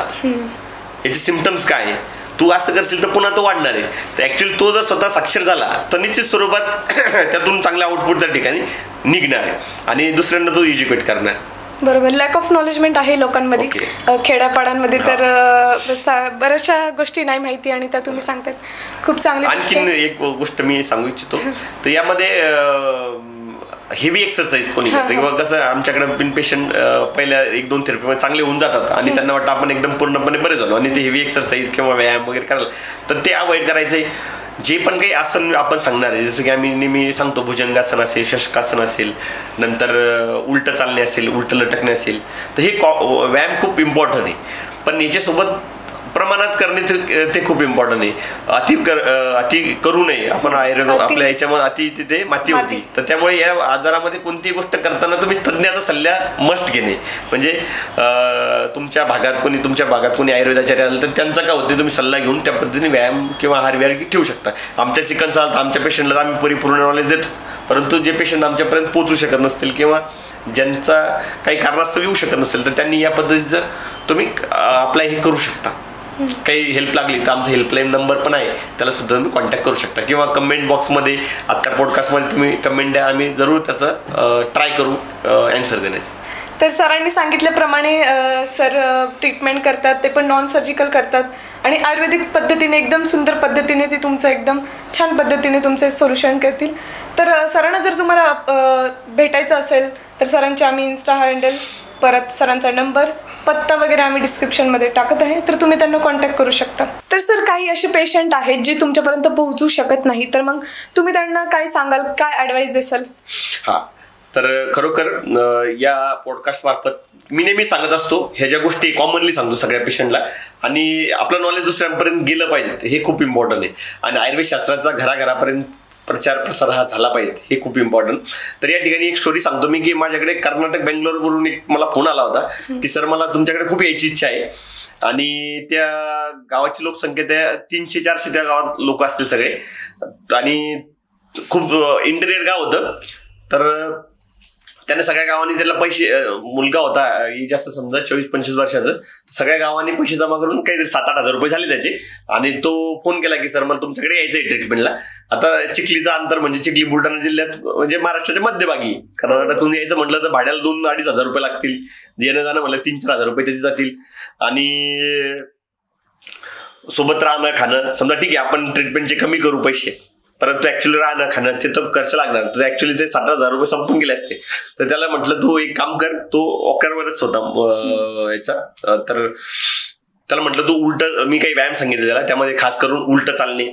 याचे सिम्पटम्स काय आहे, तू असं करशील तर पुन्हा तो वाढणार आहे. तर ॲक्च्युअली तो जर स्वतः साक्षर झाला तर निश्चित स्वरूपात त्यातून चांगला आउटपुट त्या ठिकाणी निघणार आहे आणि दुसऱ्यांना तो एज्युकेट करणार. बरोबर. लॅक ऑफ नॉलेजमेंट आहे लोकांमध्ये, खेड्यापाड्यांमध्ये तर बऱ्याचशा गोष्टी नाही माहिती आणि त्या तुम्ही सांगतात खूप चांगली. आणखीन एक गोष्ट मी सांगू इच्छितो, तर यामध्ये हेवी एक्सरसाइज कोणी करतं किंवा कसं आमच्याकडे बिन पेशंट पहिल्या 1-2 थेरपीमध्ये चांगले होऊन जातात आणि त्यांना वाटतं आपण एकदम पूर्णपणे बरे झालो आणि ते हेवी एक्सरसाइज किंवा व्यायाम वगैरे करायला, तर ते अवॉइड करायचं आहे. जे पण काही आसन आपण सांगणार आहे, जसं की आम्ही नेहमी सांगतो भुजंगासन असेल, शशकासन असेल, नंतर उलटं चालणे असेल, उलटं लटकणे असेल, तर हे व्यायाम खूप इम्पॉर्टंट आहे. पण याच्यासोबत प्रमाणात करणे ते खूप इम्पॉर्टंट आहे. अति करू नये. आपण आयुर्वेद आपल्या ह्याच्यामध्ये अति तिथे माती होती. तर त्यामुळे या आजारामध्ये कोणतीही गोष्ट करताना तुम्ही तज्ञाचा सल्ला मस्ट घेणे. म्हणजे तुमच्या भागात कोणी आयुर्वेदाचार्य आलं तर त्यांचा काय होते तुम्ही सल्ला घेऊन त्या पद्धतीने व्यायाम किंवा आहार विहार ठेवू शकता. आमच्या चिकन आलं तर आमच्या पेशंटला आम्ही परिपूर्ण नॉलेज देतो, परंतु जे पेशंट आमच्यापर्यंत पोहोचू शकत नसतील किंवा ज्यांचा काही कारणास्तव येऊ शकत नसेल तर त्यांनी या पद्धतीचं तुम्ही अप्लाय हे करू शकता. काही हेल्प लागली तर आमचा हेल्पलाईन नंबर पण आहे, त्याला सुद्धा तुम्ही कॉन्टॅक्ट करू शकता किंवा कमेंट बॉक्समध्ये आता पॉडकास्टमध्ये तुम्ही कमेंट द्या, आम्ही जरूर त्याचं ट्राय करू ॲन्सर देण्याचं. तर सरांनी सांगितल्याप्रमाणे सर ट्रीटमेंट करतात, ते पण नॉन सर्जिकल करतात आणि आयुर्वेदिक पद्धतीने एकदम सुंदर पद्धतीने ते तुमचं एकदम छान पद्धतीने तुमचे सोल्युशन करतील. तर सरांना जर तुम्हाला भेटायचं असेल तर सरांचे आम्ही इन्स्टा हँडल परत सरांचा नंबर पत्ता वगैरे आम्ही डिस्क्रिप्शनमध्ये टाकत आहे, तर तुम्ही त्यांना कॉन्टॅक्ट करू शकता. तर सर काही असे पेशंट आहेत जे तुमच्यापर्यंत पोहोचू शकत नाही, तर मग तुम्ही त्यांना काय सांगाल, काय ॲडवाईस देसाल? हां, तर खरोखर या पॉडकास्ट मार्फत मी नेहमी सांगत असतो ह्या ज्या गोष्टी कॉमनली सांगतो सगळ्या पेशंटला, आणि आपलं नॉलेज दुसऱ्यांपर्यंत गेलं पाहिजे हे खूप इम्पॉर्टंट आहे. आणि आयुर्वेद शास्त्राचा घराघरापर्यंत प्रचार प्रसार हा झाला पाहिजे हे खूप इम्पॉर्टंट. तर या ठिकाणी एक स्टोरी सांगतो मी की माझ्याकडे कर्नाटक बेंगलोरवरून एक मला फोन आला होता की सर मला तुमच्याकडे खूप यायची इच्छा आहे, आणि त्या गावाची लोकसंख्या त्या 300-400 त्या गावात लोक असते सगळे, आणि खूप इंटेरियर गाव होतं. तर त्याने सगळ्या गावांनी त्याला पैसे, मुलगा होता जास्त समजा 24-25 वर्षाचं, सगळ्या गावांनी पैसे जमा करून काहीतरी 7-8 हजार रुपये झाले त्याचे. आणि तो फोन केला की सर मला तुमच्याकडे यायचं आहे ट्रीटमेंटला. आता चिखलीचं अंतर म्हणजे चिखली बुलढाणा जिल्ह्यात म्हणजे महाराष्ट्राच्या मध्यभागी, कर्नाटकातून यायचं म्हटलं तर भाड्याला 2-2.5 हजार रुपये लागतील, येणं जाणं म्हटलं 3-4 हजार रुपये त्याचे जातील, आणि सोबत राहणं खाणं समजा ठीक आहे आपण ट्रीटमेंटचे कमी करू पैसे, परंतु ऍक्च्युली राहणं खाणं ते तर खर्च लागणार. तर ऍक्च्युली ते 7-8 हजार रुपये संपून गेले असते. तर त्याला म्हटलं तू एक काम कर, तो ऑकरवरच होता याचा, तर त्याला म्हटलं तू उलट, मी काही व्यायाम सांगितले त्याला, त्यामध्ये खास करून उलट चालणे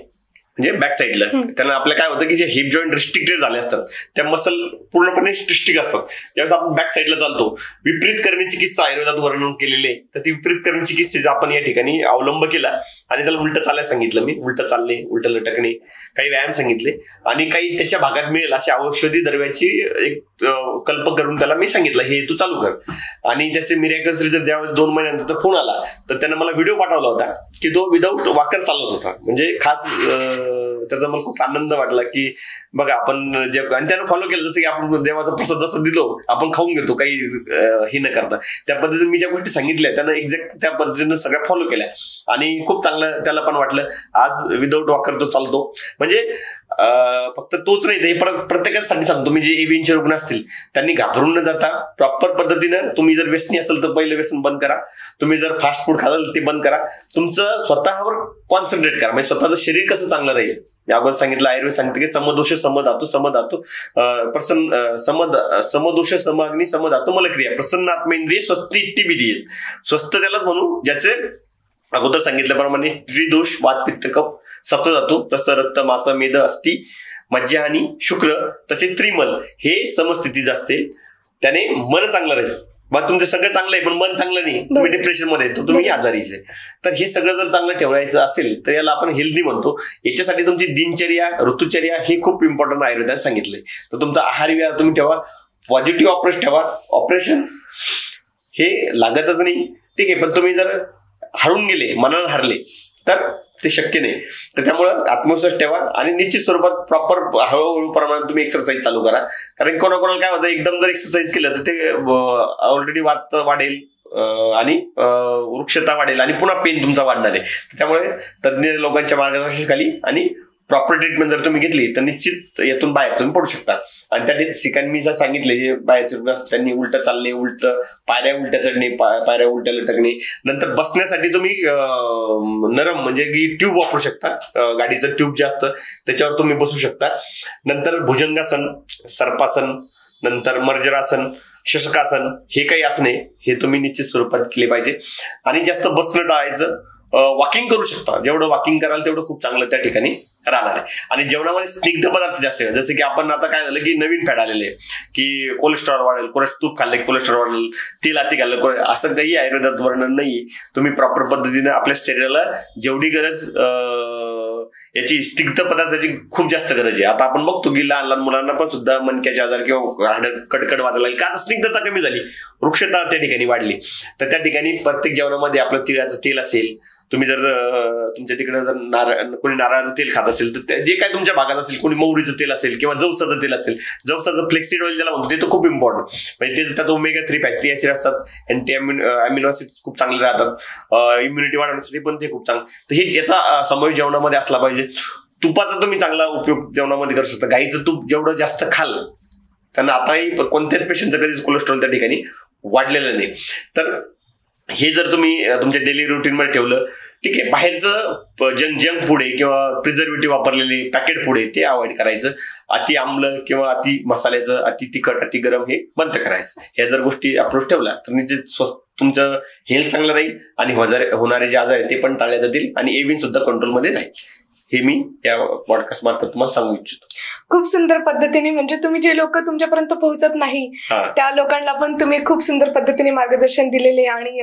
म्हणजे बॅक साईडला. त्यांना आपलं काय होतं की जे हिप जॉईंट रिस्ट्रिक्टेड झाले असतात, त्या मसल पूर्णपणे स्ट्रिक्ट असतात. ज्यावेळेस आपण बॅक साईडला चालतो, विपरीत करणे चिकित्सा आयुर्वेदात वर्णन केलेले, तर ती विपरीत करणे चिकित्सेचा आपण या ठिकाणी अवलंब केला आणि त्याला उलट चालायला सांगितलं मी. उलट चालणे, उलट लटकणे, काही व्यायाम सांगितले आणि काही त्याच्या भागात मिळेल अशी औषधी द्रव्याची एक कल्प करून त्याला मी सांगितलं हे तू चालू कर. आणि त्याचे मिरॅकल्स रिझल्ट ज्यावेळेस 2 महिन्यानंतर फोन आला तर त्यानं मला व्हिडिओ पाठवला होता की तो विदाऊट वॉकर चालत होता. म्हणजे खास त्याचा मला खूप आनंद वाटला की बघा आपण जे, आणि त्यानं फॉलो केलं जसं की आपण देवाचा प्रसाद जसं दिलो आपण खाऊन घेतो काही हे न करता, त्या पद्धतीने मी ज्या गोष्टी सांगितल्या त्यानं एक्झॅक्ट त्या पद्धतीने सगळ्या फॉलो केल्या आणि खूप चांगलं त्याला पण वाटलं. आज विदाऊट वॉकर तो चालतो. म्हणजे फक्त तोच नाही, ते प्रत्येकासाठी सांगतो मी, जे एव्हीएनचे रुग्ण असतील त्यांनी घाबरून न जाता प्रॉपर पद्धतीनं, तुम्ही जर व्यसनी असेल तर पहिलं व्यसन बंद करा, तुम्ही जर फास्ट फूड खाल ते बंद करा, तुमचं स्वतःवर कॉन्सन्ट्रेट करा. म्हणजे स्वतःचं शरीर कसं चांगलं राहील. मी अगोदर सांगितलं आयुर्वेद सांगते की समदोष समधातू समदोष समअग्नी समधातू मलक्रिया प्रसन्न आत्मेंद्रिय स्वस्ती इत्ती विधी. स्वस्त त्यालाच म्हणू ज्याचे अगोदर सांगितल्याप्रमाणे त्रिदोष वात पित्त कफ सप्तधातू रस रक्त मास मेद अस्थि मज्जा आणि शुक्र तसे त्रिमल हे समस्थितीत असतील, त्याने मन चांगलं राहील. मग तुमचं सगळं चांगलं आहे पण मन चांगलं नाही, तुम्ही डिप्रेशन मध्ये तर तुम्ही आजारीच आहे. तर हे सगळं जर चांगलं ठेवायचं असेल तर याला आपण हेल्दी म्हणतो. याच्यासाठी तुमची दिनचर्या, ऋतुचर्या हे खूप इम्पॉर्टंट आयुर्वेदात सांगितलंय. तर तुमचा आहार विहार तुम्ही ठेवा, पॉझिटिव्ह अप्रोच ठेवा. ऑपरेशन हे लागतच नाही ठीक आहे, पण तुम्ही जर हरून गेले, मनाला हारले तर ते शक्य नाही. तर त्यामुळं आत्मविश्वास ठेवा आणि निश्चित स्वरूपात प्रॉपर हळूहळू प्रमाणात तुम्ही एक्सरसाइज चालू करा. कारण कोणाकोणाला काय होतं, एकदम जर एक्सरसाइज केलं तर ते ऑलरेडी वात वाढेल आणि वृक्षता वाढेल आणि पुन्हा पेन तुमचा वाढणार आहे. त्यामुळे तज्ञ लोकांच्या मार्गदर्शनाखाली आणि प्रॉपर ट्रीटमेंट जर तुम्ही घेतली तर निश्चित यातून बाहेर तुम्ही पडू शकता. आणि त्या ठिकाणी मी जर सांगितले जे बाहेरचे रुग्ण असतात त्यांनी उलट चालणे, उलट पायऱ्या उलट्या चढणे, पायऱ्या उलट्या लटकणे. नंतर बसण्यासाठी तुम्ही नरम म्हणजे की ट्यूब वापरू शकता, गाडीचं ट्यूब जे असतं त्याच्यावर तुम्ही बसू शकता. नंतर भुजंगासन, सर्पासन, नंतर मर्जरासन, शशकासन हे काही असणे हे तुम्ही निश्चित स्वरूपात केले पाहिजे. आणि जास्त बसणं टाळायचं, वॉकिंग करू शकता. जेवढं वॉकिंग कराल तेवढं खूप चांगलं त्या ठिकाणी राहणार आहे. आणि जेवणामध्ये स्निग्ध पदार्थ जास्त आहे. जसं की आपण आता काय झालं की नवीन फॅड आलेले की कोलेस्ट्रॉल वाढेल, तूप खाल्लं की कोलेस्ट्रॉल वाढेल, तेल अति खाल्लं, असं काही आयुर्वेदात वर्णन नाही. तुम्ही प्रॉपर पद्धतीने आपल्या शरीराला जेवढी गरज याची स्निग्ध पदार्थाची खूप जास्त गरज आहे. आता आपण बघतो की लहान लहान मुलांना पण सुद्धा मणक्याचे आजार किंवा कडकड वाजायला लागली, का स्निग्धता कमी झाली, वृक्षता त्या ठिकाणी वाढली. तर त्या ठिकाणी प्रत्येक जेवणामध्ये आपलं तिळाचं तेल असेल, तुम्ही जर तुमच्या तिकडे जर कोणी नारळाचं तेल खात असेल तर जे काय तुमच्या भागात असेल, कोणी मोहरीचं तेल असेल किंवा जवसाचं तेल असेल, जवसाचं फ्लेक्सीड ऑइल ज्याला म्हणतो ते तर खूप इम्पॉर्टंट. म्हणजे ते त्यात ओमेगा 3 फॅटी ऍसिड असतात, अँटी अमिनो ऍसिड्स खूप चांगले राहतात, इम्युनिटी वाढवण्यासाठी पण ते खूप चांगलं. तर हे ज्याचा समावेश जेवणामध्ये असला पाहिजे. तुपाचा तुम्ही चांगला उपयोग जेवणामध्ये करू शकता. गाईचं तूप जेवढं जास्त खाल त्यांना आताही कोणत्याच पेशंटचं कधीच कोलेस्ट्रॉल त्या ठिकाणी वाढलेलं नाही. तर हे जर तुम्ही तुमच्या डेली रुटीन मध्ये ठेवलं, ठीक आहे. बाहेरचं जंक फूड आहे किंवा प्रिझर्वेटिव्ह वापरलेले पॅकेट फूड आहे ते अवॉइड करायचं. अति आम्ल किंवा अति मसाल्याचं, अति तिखट, अति गरम हे बंद करायचं. ह्या जर गोष्टी अप्रोच ठेवला तर निश्चित तुमचं हेल्थ चांगलं राहील आणि होणारे जे आजार आहेत ते पण टाळले जातील आणि एव्हिन सुद्धा कंट्रोलमध्ये राहील. हे मी या पॉडकास्ट मार्फत तुम्हाला सांगू इच्छितो. खूप सुंदर पद्धतीने, म्हणजे तुम्ही जे लोक तुमच्यापर्यंत पोहोचत नाही त्या लोकांना पण तुम्ही खूप सुंदर पद्धतीने मार्गदर्शन दिलेले. आणि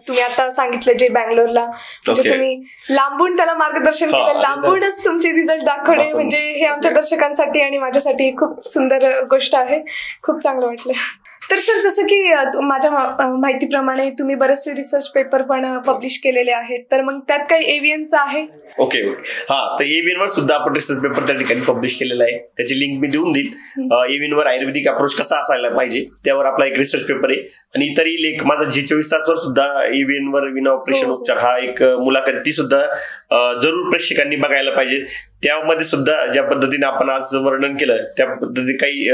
तुम्ही आता सांगितलं जे बँगलोरला म्हणजे तुम्ही लांबून त्याला मार्गदर्शन केलं, लांबूनच तुमचे रिझल्ट दाखवले, म्हणजे हे आमच्या दर्शकांसाठी आणि माझ्यासाठी खूप सुंदर गोष्ट आहे. खूप चांगलं वाटलं. तर सर, जसं की माझ्या माहितीप्रमाणे तुम्ही बरेचसे रिसर्च पेपर पण पब्लिश केलेले आहेत, तर मग त्यात काही एव्हियनचं आहे? ओके. हा, तर एव्हियनवर सुद्धा आपण रिसर्च पेपर त्या ठिकाणी पब्लिश केलेला आहे. त्याची लिंक मी देऊन देईल. एव्हियनवर आयुर्वेदिक अप्रोच कसा असायला पाहिजे त्यावर आपला एक रिसर्च पेपर आहे. आणि इतरही लेख माझा G24 तासवर सुद्धा एव्हियनवर विना ऑपरेशन उपचार हा एक मुलाखत ती सुद्धा जरूर प्रेक्षकांनी बघायला पाहिजे. त्यामध्ये सुद्धा ज्या पद्धतीने आपण आज वर्णन केलं त्या पद्धतीने काही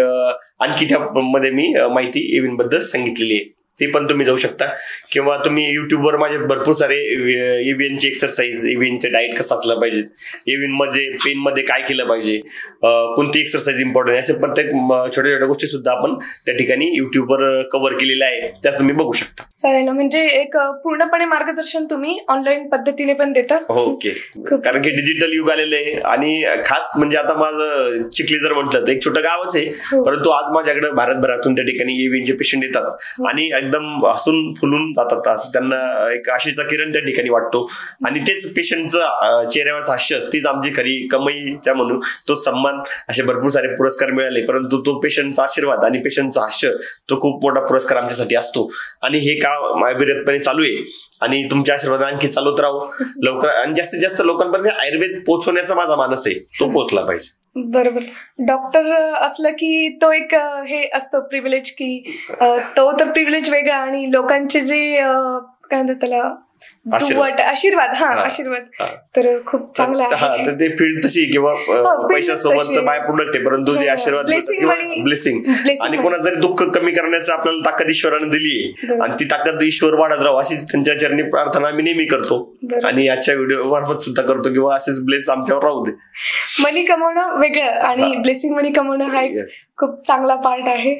आणखी त्यामध्ये मी माहिती एव्हियन बद्दल सांगितलेली आहे, ते पण तुम्ही जाऊ शकता. किंवा तुम्ही युट्यूबवर माझे भरपूर सारे एव्हियनचे एक्सरसाइज, एव्हियनचे डाएट कसं असलं पाहिजे, एव्हियन मध्ये पेन मध्ये काय केलं पाहिजे, कोणती एक्सरसाइज इम्पॉर्टंट, असे प्रत्येक छोट्या छोट्या गोष्टी सुद्धा आपण त्या ठिकाणी युट्यूबवर कव्हर केलेल्या आहे, त्या तुम्ही बघू शकता. चालेल ना, म्हणजे एक पूर्णपणे मार्गदर्शन तुम्ही ऑनलाईन पद्धतीने पण देता? ओके. कारण की डिजिटल युग आलेलं आहे आणि खास म्हणजे आता माझं चिखली जर म्हटलं तर एक छोटं गावच आहे, परंतु आज माझ्याकडे भारतभरातून त्या ठिकाणी एव्हियनचे पेशंट येतात आणि एकदम हसून फुलून जातात. असं त्यांना एक आशेचा किरण त्या ठिकाणी वाटतो आणि तेच पेशंटचं चेहऱ्यावरचं हास्य, तीच आमची खरी कमाई त्या म्हणून, तो सन्मान. असे भरपूर सारे पुरस्कार मिळाले, परंतु तो पेशंटचा आशीर्वाद आणि पेशंटचा हास्य तो खूप मोठा पुरस्कार आमच्यासाठी असतो. आणि हे काम अविरतपणे चालू आहे आणि तुमच्या आशीर्वाद आणखी चालूच राहू लवकर. आणि जास्तीत जास्त लोकांपर्यंत आयुर्वेद पोहोचवण्याचा माझा मानस आहे, तो पोहोचला पाहिजे. बरोबर. डॉक्टर असलं की तो एक हे असतं प्रिव्हिलेज, की तो तर प्रिव्हिलेज वेगळा आणि लोकांचे जे काय म्हणतात त्याला आशीर्वाद. आशीर्वाद तर खूप चांगला आहे. तर ते फील्ड तशी किंवा पैशासोबत तर बाय प्रोडक्ट आहे, परंतु जे आशीर्वाद ब्लेसिंग आणि कोणाचं जरी दुःख कमी करण्याचं आपल्याला ताकद ईश्वराने दिली आहे आणि ती ताकद ईश्वर वाढत राहू अशीच त्यांच्या चरणी प्रार्थना आम्ही नेहमी करतो आणि आजच्या व्हिडिओ मार्फत सुद्धा करतो किंवा असेच ब्लेस आमच्यावर राहू दे. मनी कमवणं वेगळं आणि ब्लेसिंग मनी कमवणं हा एक खूप चांगला पार्ट आहे.